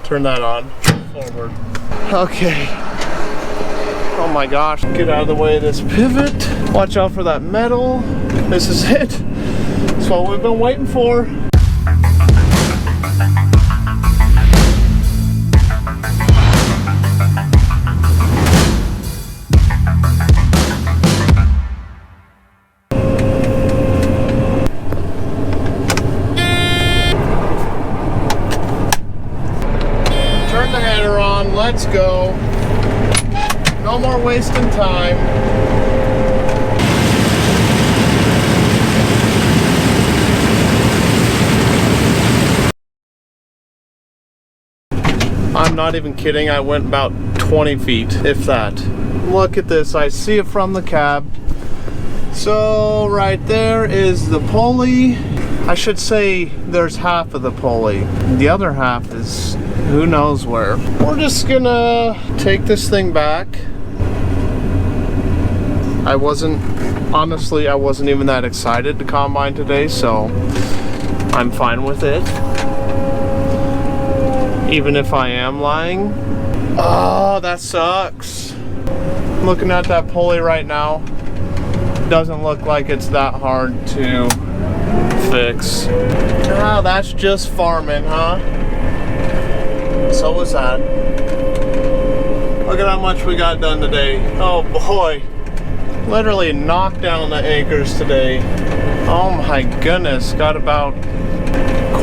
Turn that on. Forward. Okay. Oh my gosh. Get out of the way of this pivot. Watch out for that metal. This is it. That's what we've been waiting for. Turn the header on. Let's go. No more wasting time. I'm not even kidding, I went about 20 feet, if that. Look at this, I see it from the cab. So right there is the pulley. I should say there's half of the pulley. The other half is who knows where. We're just gonna take this thing back. Honestly, I wasn't even that excited to combine today, so I'm fine with it. Even if I am lying. Oh, that sucks. Looking at that pulley right now, doesn't look like it's that hard to fix. Ah, that's just farming, huh? So was that. Look at how much we got done today. Oh boy. Literally knocked down the acres today. Oh my goodness, got about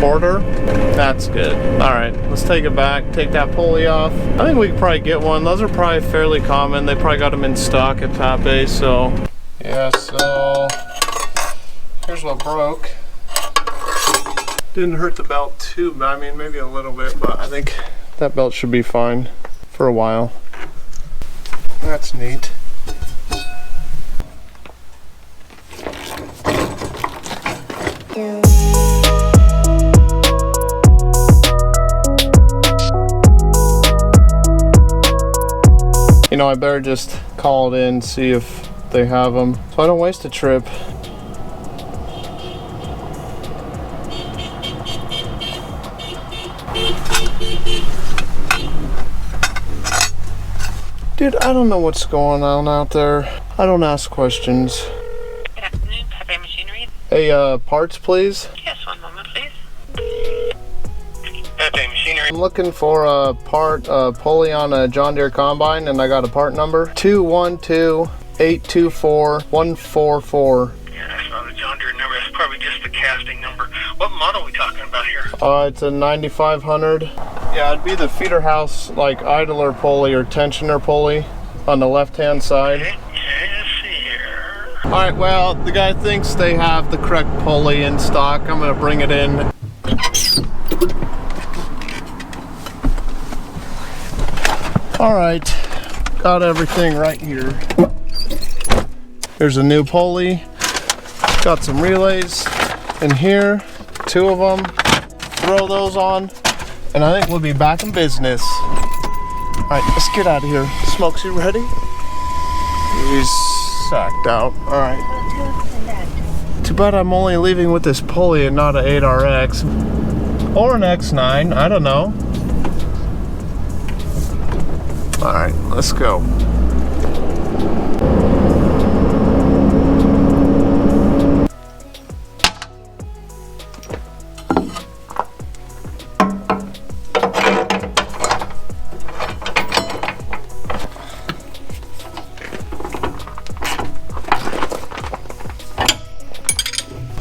quarter. That's good. All right, let's take it back, take that pulley off. I think we could probably get one. Those are probably fairly common. They probably got them in stock at Pape, so yeah. So here's what broke. Didn't hurt the belt too bad. I mean, maybe a little bit, but I think that belt should be fine for a while. That's neat. You know, I better just call it in, see if they have them, so I don't waste a trip. Dude, I don't know what's going on out there. I don't ask questions. Good afternoon, Pape Machinery. Hey, parts, please? Yes, one moment, please. Pape Machinery. I'm looking for a part, pulley on a John Deere combine, and I got a part number 212-824-144. Yeah, that's not a John Deere number. That's probably just the casting number. What model are we talking about here? It's a 9500. Yeah, it'd be the feeder house, like idler pulley or tensioner pulley on the left-hand side. Okay, let's see here. All right, well, the guy thinks they have the correct pulley in stock. I'm gonna bring it in. All right, got everything right here. Here's a new pulley. Got some relays in here, 2 of them. Throw those on, and I think we'll be back in business. All right, let's get out of here. Smokes, you ready? He's sacked out. All right. Too bad I'm only leaving with this pulley and not an 8RX or an X9. I don't know. All right, let's go.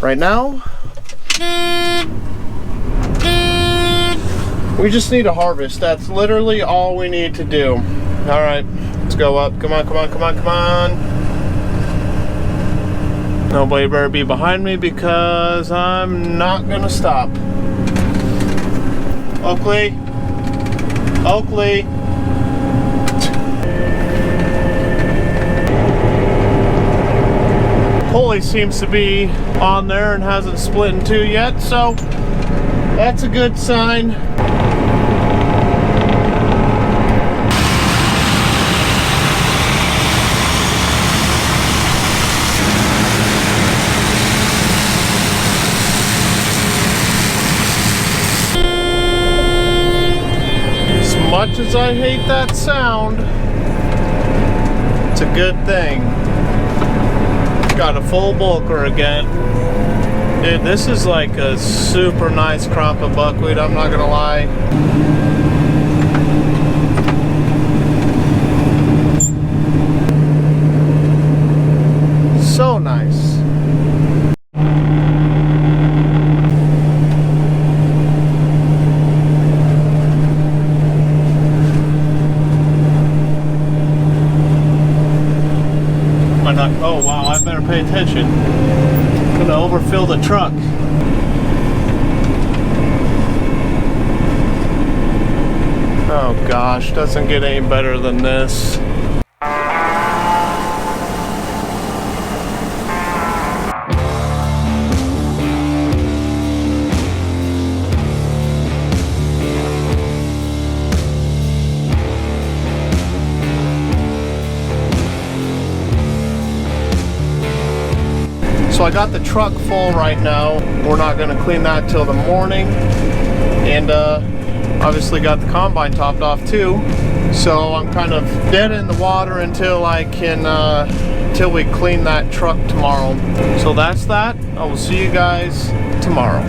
Right now, we just need to harvest. That's literally all we need to do. All right, let's go up. Come on, come on, come on, come on. Nobody better be behind me because I'm not gonna stop. Oakley, Oakley. Pulley seems to be on there and hasn't split in 2 yet, so that's a good sign. much as I hate that sound, it's a good thing. Got a full bulker again. Dude, this is like a super nice crop of buckwheat, I'm not gonna lie. So nice. Oh wow, I better pay attention. I'm gonna overfill the truck. Oh gosh, doesn't get any better than this. So I got the truck full right now. We're not going to clean that till the morning. And obviously got the combine topped off too. So I'm kind of dead in the water until I can, till we clean that truck tomorrow. So that's that. I will see you guys tomorrow.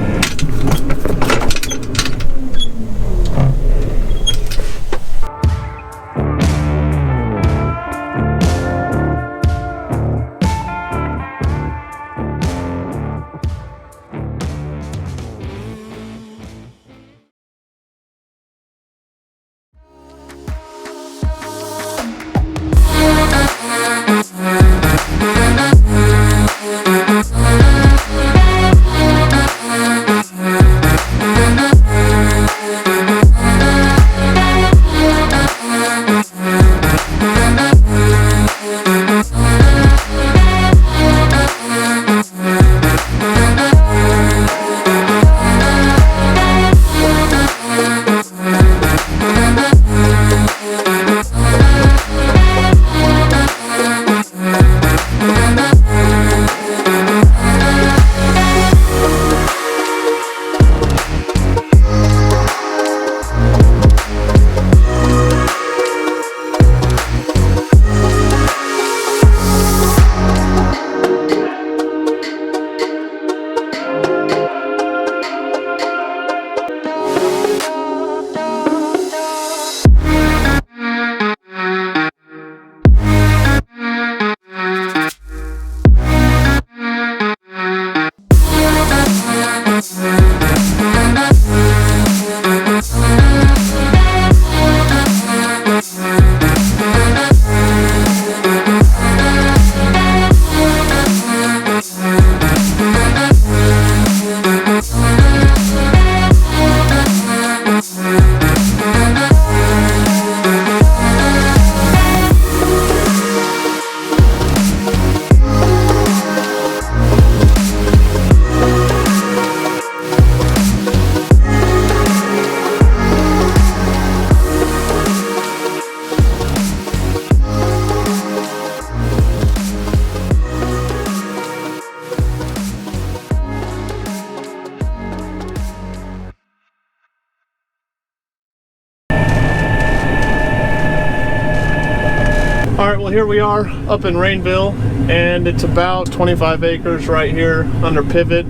Alright, well here we are up in Rainville, and it's about 25 acres right here under pivot.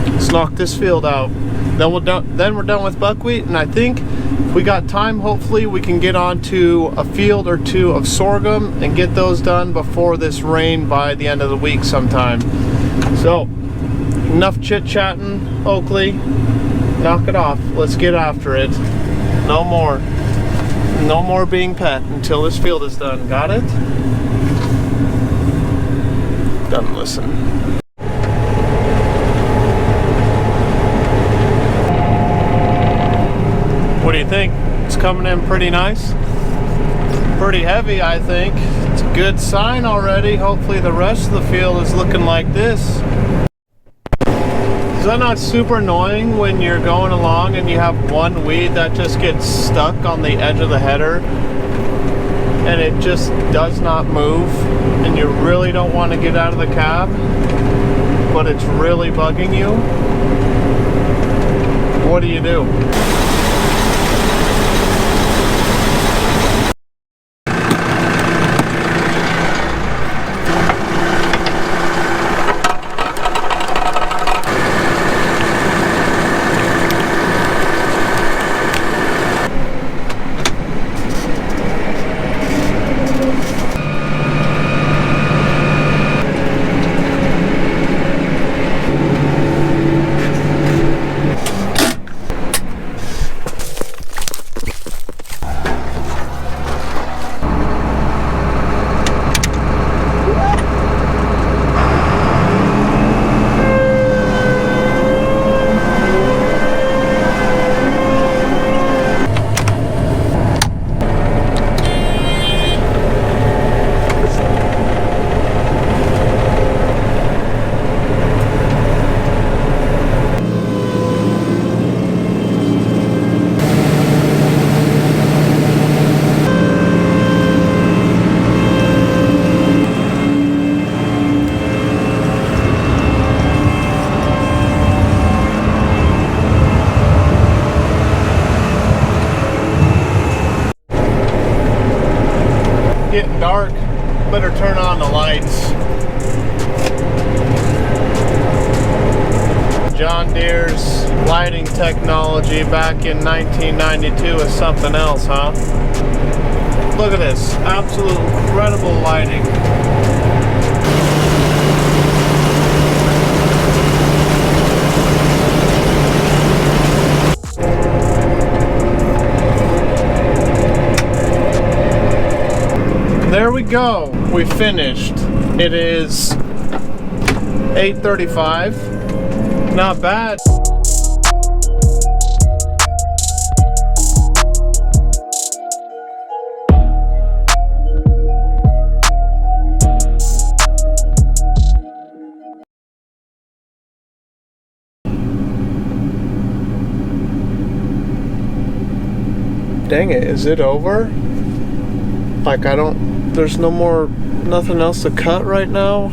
Let's knock this field out. Then we're done with buckwheat, and I think if we got time, hopefully we can get onto a field or two of sorghum and get those done before this rain by the end of the week sometime. So, enough chit-chatting, Oakley. Knock it off. Let's get after it. No more. No more being pet until this field is done. Got it? Doesn't listen. What do you think? It's coming in pretty nice. Pretty heavy, I think. It's a good sign already. Hopefully the rest of the field is looking like this. Is that not super annoying when you're going along and you have one weed that just gets stuck on the edge of the header and it just does not move, and you really don't want to get out of the cab, but it's really bugging you? What do you do? dark. Better turn on the lights. John Deere's lighting technology back in 1992 is something else, huh? Look at this, absolute incredible lighting. There we go, we finished. It is 8:35. Not bad. Dang it, is it over? Like there's nothing else to cut right now?